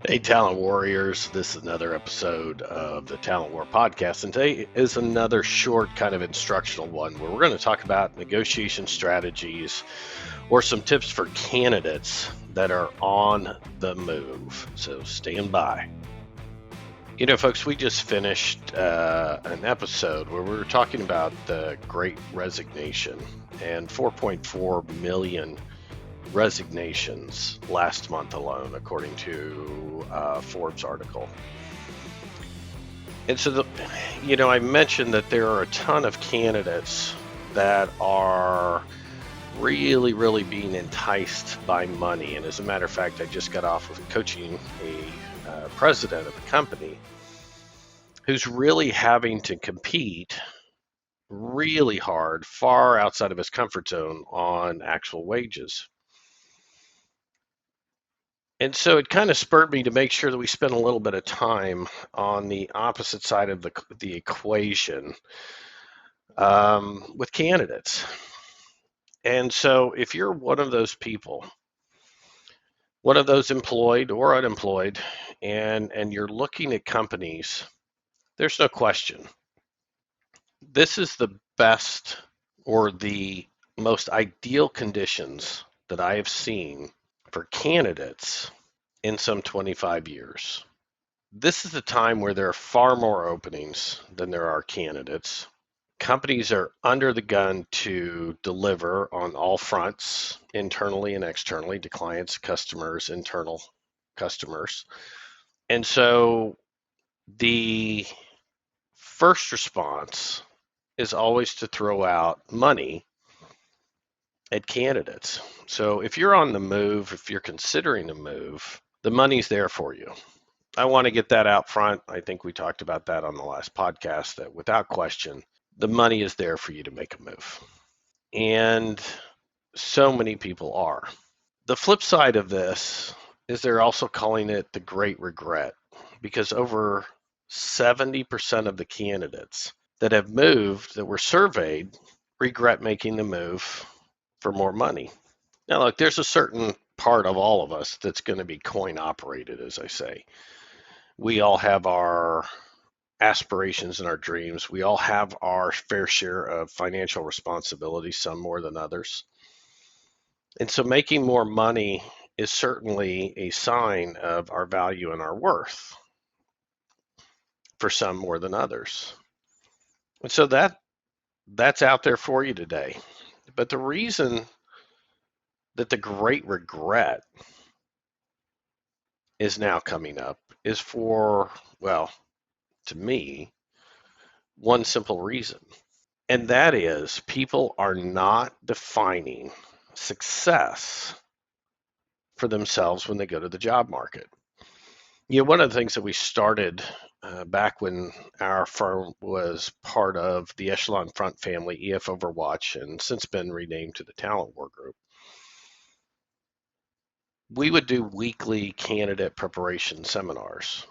Hey, Talent Warriors. This is another episode of the Talent War podcast. And today is another short, kind of instructional one where we're going to talk about negotiation strategies or some tips for candidates that are on the move. So stand by. You know, folks, we just finished an episode where we were talking about the Great Resignation and 4.4 million resignations last month alone, according to a Forbes article. And so, I mentioned that there are a ton of candidates that are really, really being enticed by money. And as a matter of fact, I just got off of coaching a president of a company who's really having to compete really hard, far outside of his comfort zone on actual wages. And so it kind of spurred me to make sure that we spend a little bit of time on the opposite side of the equation with candidates. And so if you're one of those people, one of those employed or unemployed, and you're looking at companies, there's no question. This is the best or the most ideal conditions that I have seen for candidates in some 25 years. This is a time where there are far more openings than there are candidates. Companies are under the gun to deliver on all fronts, internally and externally, to clients, customers, internal customers. And so the first response is always to throw out money at candidates. So if you're on the move, if you're considering a move, the money's there for you. I want to get that out front. I think we talked about that on the last podcast, that without question, the money is there for you to make a move. And so many people are. The flip side of this is they're also calling it the Great Regret, because over 70% of the candidates that have moved, that were surveyed, regret making the move for more money. Now, look, there's a certain part of all of us that's going to be coin operated, as I say. We all have our aspirations and our dreams. We all have our fair share of financial responsibility, some more than others. And so making more money is certainly a sign of our value and our worth, for some more than others. And so that's out there for you today. But the reason that the great regret is now coming up is for, well, to me, one simple reason. And that is, people are not defining success for themselves when they go to the job market. You know, one of the things that we started back when our firm was part of the Echelon Front family, EF Overwatch, and since been renamed to the Talent War Group, we would do weekly candidate preparation seminars.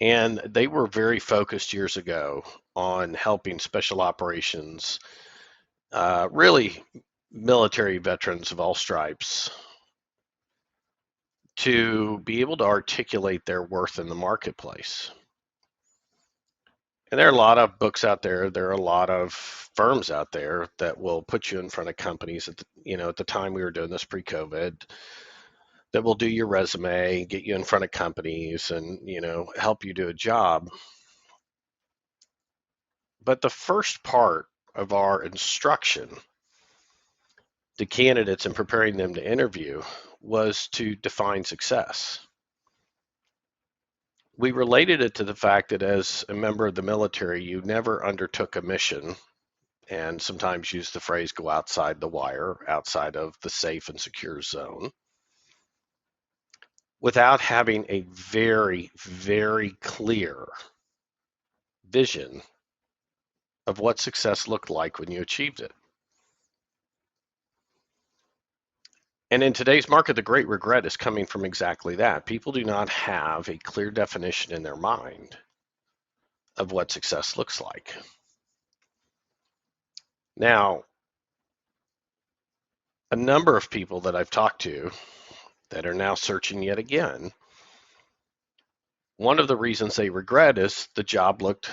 And they were very focused years ago on helping special operations, really military veterans of all stripes, to be able to articulate their worth in the marketplace. And there are a lot of books out there. There are a lot of firms out there that will put you in front of companies. At the time we were doing this pre-COVID, that will do your resume, get you in front of companies, and help you do a job. But the first part of our instruction to candidates and preparing them to interview was to define success. We related it to the fact that as a member of the military, you never undertook a mission, and sometimes use the phrase go outside the wire, outside of the safe and secure zone, without having a very, very clear vision of what success looked like when you achieved it. And in today's market, the great regret is coming from exactly that. People do not have a clear definition in their mind of what success looks like. Now, a number of people that I've talked to that are now searching yet again, one of the reasons they regret is the job looked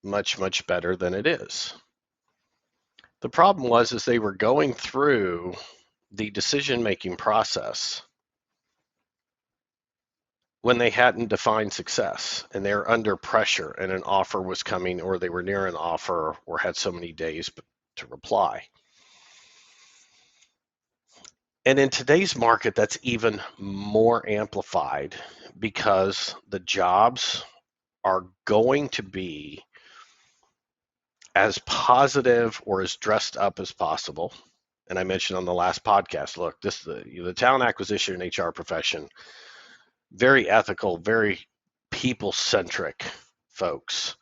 much, much better than it is. The problem was is they were going through the decision-making process when they hadn't defined success and they're under pressure and an offer was coming or they were near an offer or had so many days to reply. And in today's market, that's even more amplified because the jobs are going to be as positive or as dressed up as possible. And I mentioned on the last podcast, look, the talent acquisition and HR profession, very ethical, very people-centric folks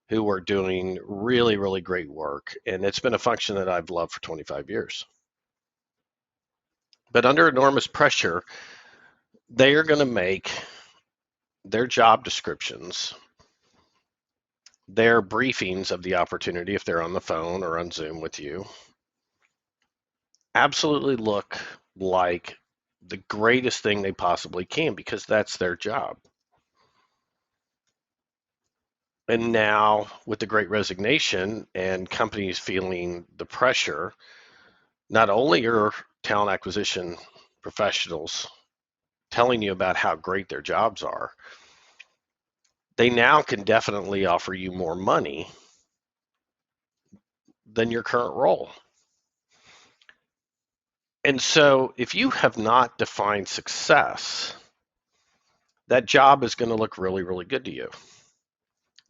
who are doing really, really great work. And it's been a function that I've loved for 25 years. But under enormous pressure, they are going to make their job descriptions, their briefings of the opportunity, if they're on the phone or on Zoom with you, absolutely look like the greatest thing they possibly can because that's their job. And now with the Great Resignation and companies feeling the pressure, not only are talent acquisition professionals telling you about how great their jobs are, they now can definitely offer you more money than your current role. And so if you have not defined success, that job is going to look really, really good to you.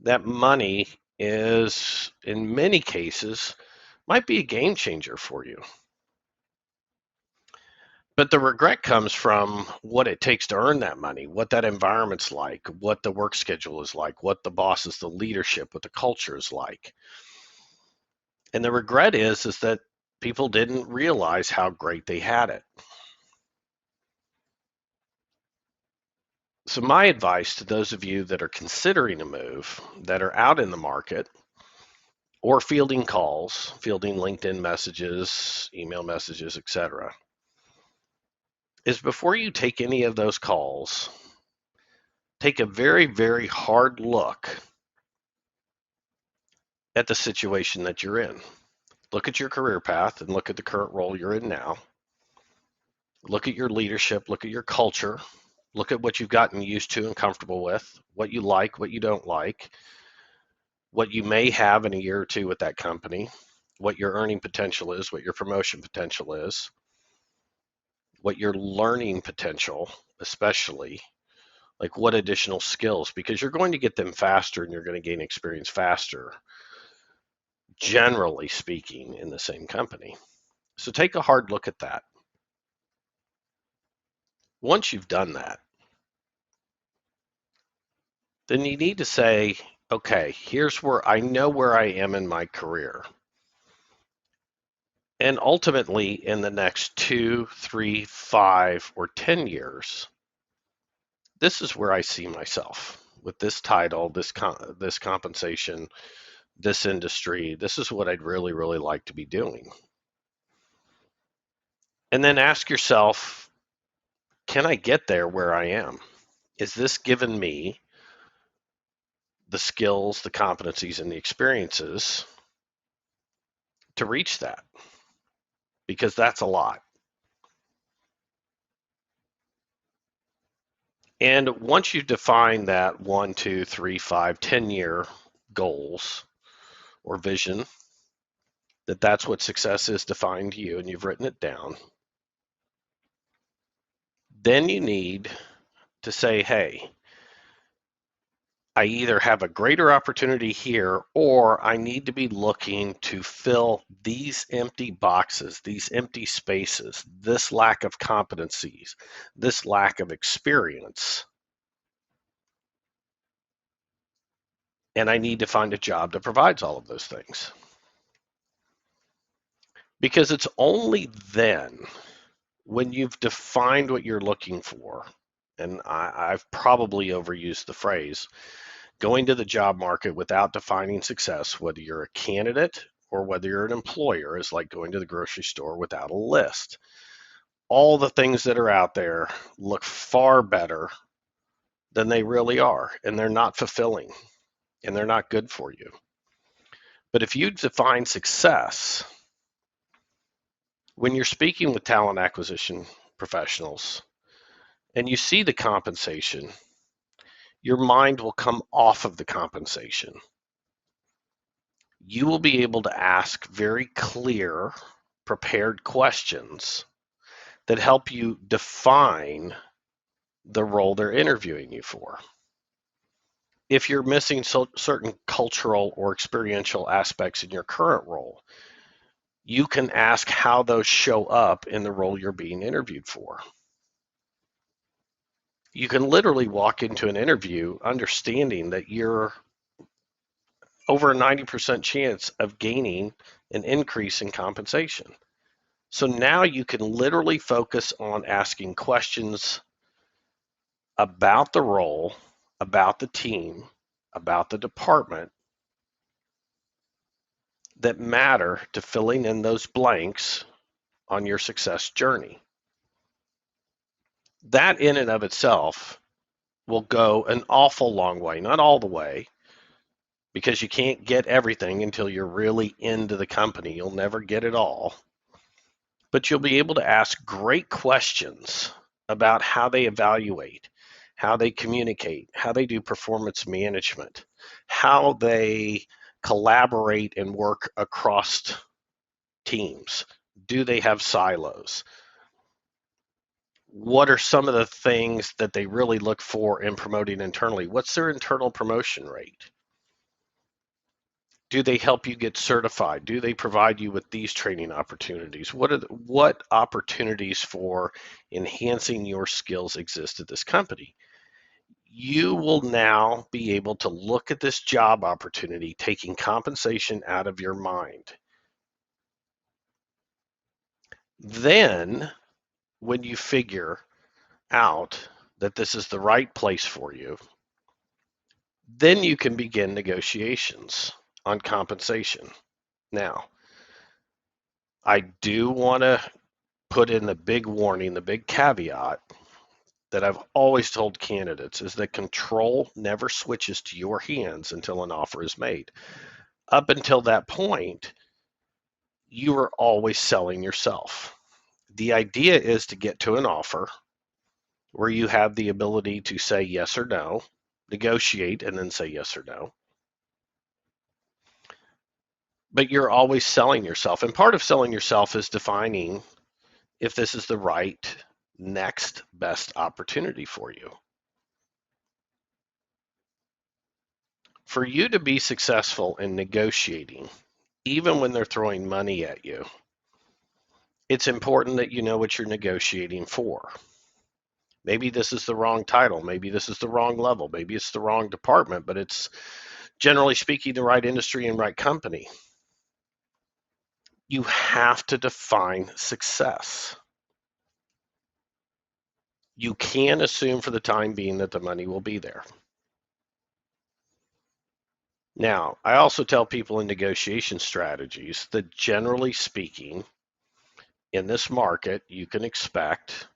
That money is, in many cases, might be a game changer for you. But the regret comes from what it takes to earn that money, what that environment's like, what the work schedule is like, what the boss is, the leadership, what the culture is like. And the regret is that people didn't realize how great they had it. So my advice to those of you that are considering a move, that are out in the market, or fielding calls, fielding LinkedIn messages, email messages, etc., is before you take any of those calls, take a very, very hard look at the situation that you're in. Look at your career path and look at the current role you're in now. Look at your leadership, look at your culture, look at what you've gotten used to and comfortable with, what you like, what you don't like, what you may have in a year or two with that company, what your earning potential is, what your promotion potential is, what your learning potential, especially, like what additional skills, because you're going to get them faster and you're going to gain experience faster, generally speaking, in the same company. So take a hard look at that. Once you've done that, then you need to say, okay, here's where I know where I am in my career. And ultimately, in the next 2, 3, 5, or 10 years, this is where I see myself with this title, this compensation, this industry. This is what I'd really, really like to be doing. And then ask yourself, can I get there where I am? Is this given me the skills, the competencies, and the experiences to reach that? Because that's a lot. And once you define that 1, 2, 3, 5, 10-year goals or vision, that's what success is defined to you and you've written it down, then you need to say, hey, I either have a greater opportunity here or I need to be looking to fill these empty boxes, these empty spaces, this lack of competencies, this lack of experience. And I need to find a job that provides all of those things. Because it's only then, when you've defined what you're looking for, and I've probably overused the phrase, going to the job market without defining success, whether you're a candidate or whether you're an employer, is like going to the grocery store without a list. all the things that are out there look far better than they really are, and they're not fulfilling, and they're not good for you. But if you define success when you're speaking with talent acquisition professionals and you see the compensation, your mind will come off of the compensation. You will be able to ask very clear, prepared questions that help you define the role they're interviewing you for. If you're missing certain cultural or experiential aspects in your current role, you can ask how those show up in the role you're being interviewed for. You can literally walk into an interview understanding that you're over a 90% chance of gaining an increase in compensation. So now you can literally focus on asking questions about the role, about the team, about the department that matter to filling in those blanks on your success journey. That in and of itself will go an awful long way, not all the way, because you can't get everything until you're really into the company. You'll never get it all. But you'll be able to ask great questions about how they evaluate, how they communicate, how they do performance management, how they collaborate and work across teams. Do they have silos? What are some of the things that they really look for in promoting internally? What's their internal promotion rate? Do they help you get certified? Do they provide you with these training opportunities? What opportunities for enhancing your skills exist at this company? You will now be able to look at this job opportunity, taking compensation out of your mind. Then, when you figure out that this is the right place for you, then you can begin negotiations on compensation. Now, I do want to put in the big warning, the big caveat that I've always told candidates is that control never switches to your hands until an offer is made. Up until that point, you are always selling yourself. The idea is to get to an offer where you have the ability to say yes or no, negotiate, and then say yes or no. But you're always selling yourself. And part of selling yourself is defining if this is the right next best opportunity for you. For you to be successful in negotiating, even when they're throwing money at you, it's important that you know what you're negotiating for. Maybe this is the wrong title. Maybe this is the wrong level. Maybe it's the wrong department, but it's generally speaking the right industry and right company. You have to define success. You can assume for the time being that the money will be there. Now, I also tell people in negotiation strategies that generally speaking, in this market, you can expect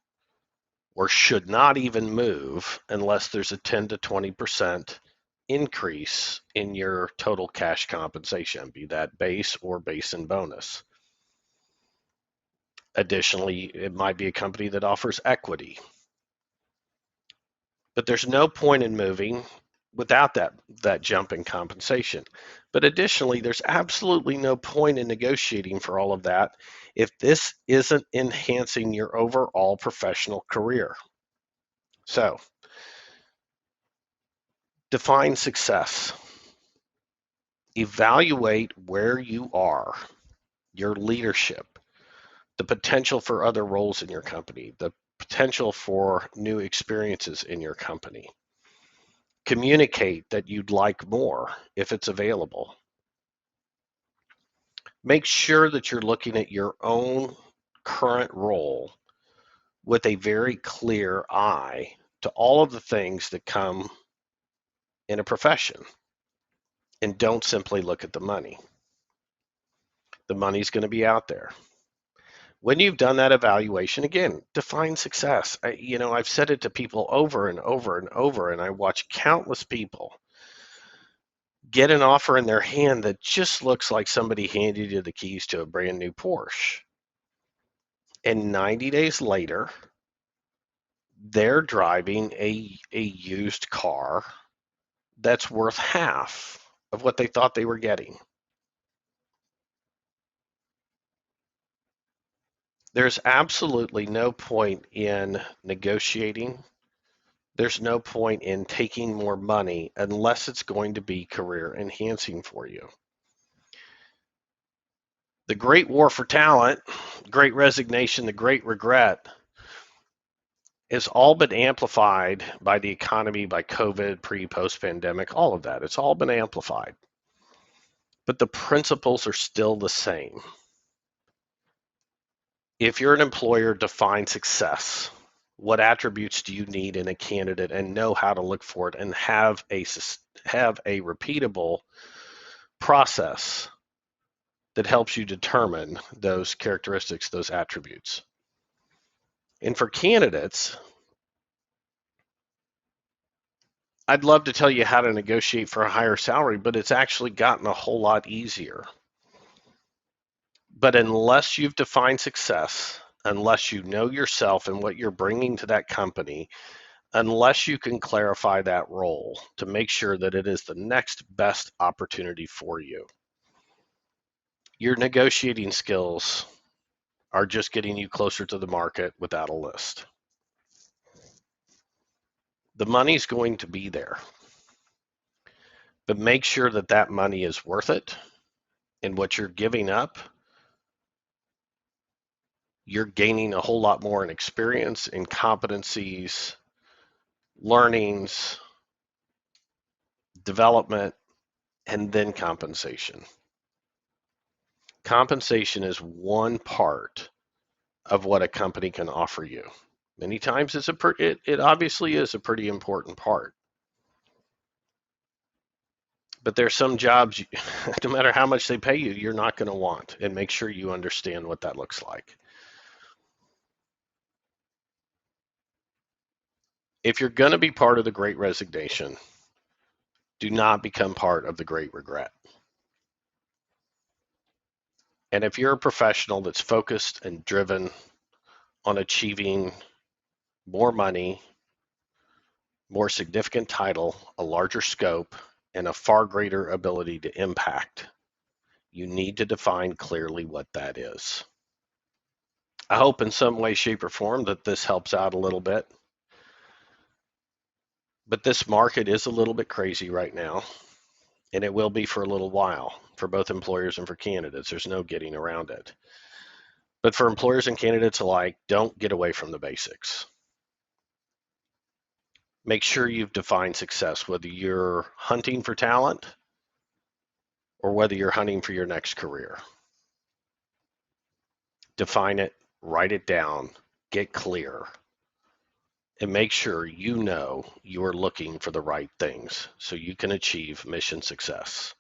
or should not even move unless there's a 10 to 20% increase in your total cash compensation, be that base or base and bonus. Additionally, it might be a company that offers equity. But there's no point in moving without that jump in compensation. But additionally, there's absolutely no point in negotiating for all of that if this isn't enhancing your overall professional career. So, define success. Evaluate where you are, your leadership, the potential for other roles in your company, the potential for new experiences in your company. Communicate that you'd like more if it's available. Make sure that you're looking at your own current role with a very clear eye to all of the things that come in a profession. And don't simply look at the money. The money's going to be out there. When you've done that evaluation, again, define success. I've said it to people over and over and over, and I watch countless people get an offer in their hand that just looks like somebody handed you the keys to a brand new Porsche. And 90 days later, they're driving a used car that's worth half of what they thought they were getting. There's absolutely no point in negotiating. There's no point in taking more money unless it's going to be career enhancing for you. The great war for talent, great resignation, the great regret has all been amplified by the economy, by COVID, post pandemic, all of that. It's all been amplified. But the principles are still the same. If you're an employer, define success. What attributes do you need in a candidate, and know how to look for it, and have a repeatable process that helps you determine those characteristics, those attributes. And for candidates, I'd love to tell you how to negotiate for a higher salary, but it's actually gotten a whole lot easier. But unless you've defined success, unless you know yourself and what you're bringing to that company, unless you can clarify that role to make sure that it is the next best opportunity for you, your negotiating skills are just getting you closer to the market without a list. The money's going to be there, but make sure that that money is worth it, and what you're giving up, you're gaining a whole lot more in experience, in competencies, learnings, development, and then compensation. Compensation is one part of what a company can offer you. Many times it obviously is a pretty important part. But there's some jobs, no matter how much they pay you, you're not going to want, and make sure you understand what that looks like. If you're going to be part of the Great Resignation, do not become part of the Great Regret. And if you're a professional that's focused and driven on achieving more money, more significant title, a larger scope, and a far greater ability to impact, you need to define clearly what that is. I hope in some way, shape, or form that this helps out a little bit. But this market is a little bit crazy right now, and it will be for a little while for both employers and for candidates. There's no getting around it. But for employers and candidates alike, don't get away from the basics. Make sure you've defined success, whether you're hunting for talent or whether you're hunting for your next career. Define it, write it down, get clear, and make sure you know you are looking for the right things so you can achieve mission success.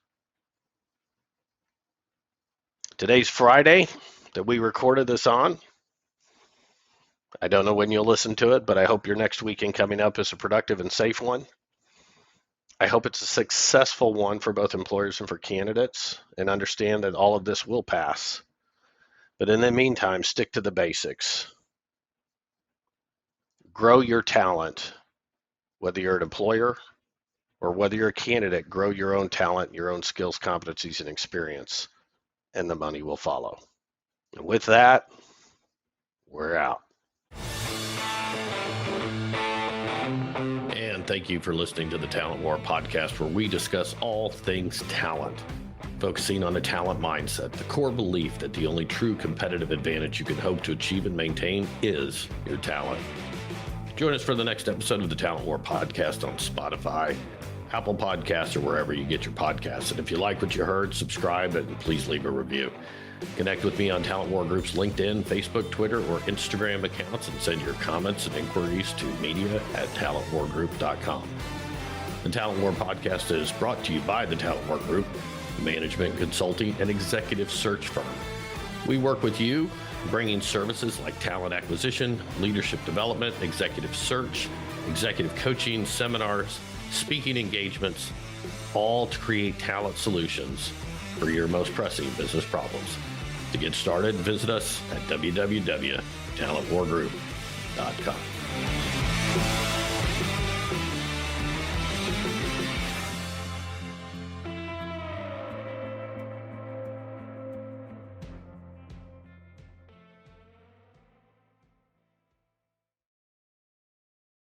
Today's Friday that we recorded this on. I don't know when you'll listen to it, but I hope your next weekend coming up is a productive and safe one. I hope it's a successful one for both employers and for candidates, and understand that all of this will pass. But in the meantime, stick to the basics. Grow your talent, whether you're an employer or whether you're a candidate. Grow your own talent, your own skills, competencies, and experience, and the money will follow. And with that, we're out. And thank you for listening to the Talent War podcast, where we discuss all things talent, focusing on a talent mindset, the core belief that the only true competitive advantage you can hope to achieve and maintain is your talent. Join us for the next episode of the Talent War podcast on Spotify, Apple Podcasts, or wherever you get your podcasts. And if you like what you heard, subscribe and please leave a review. Connect with me on Talent War Group's LinkedIn, Facebook, Twitter, or Instagram accounts, and send your comments and inquiries to media@talentwargroup.com. The Talent War podcast is brought to you by the Talent War Group, management, consulting, and executive search firm. We work with you bringing services like talent acquisition, leadership development, executive search, executive coaching, seminars, speaking engagements, all to create talent solutions for your most pressing business problems. To get started, visit us at www.talentwargroup.com.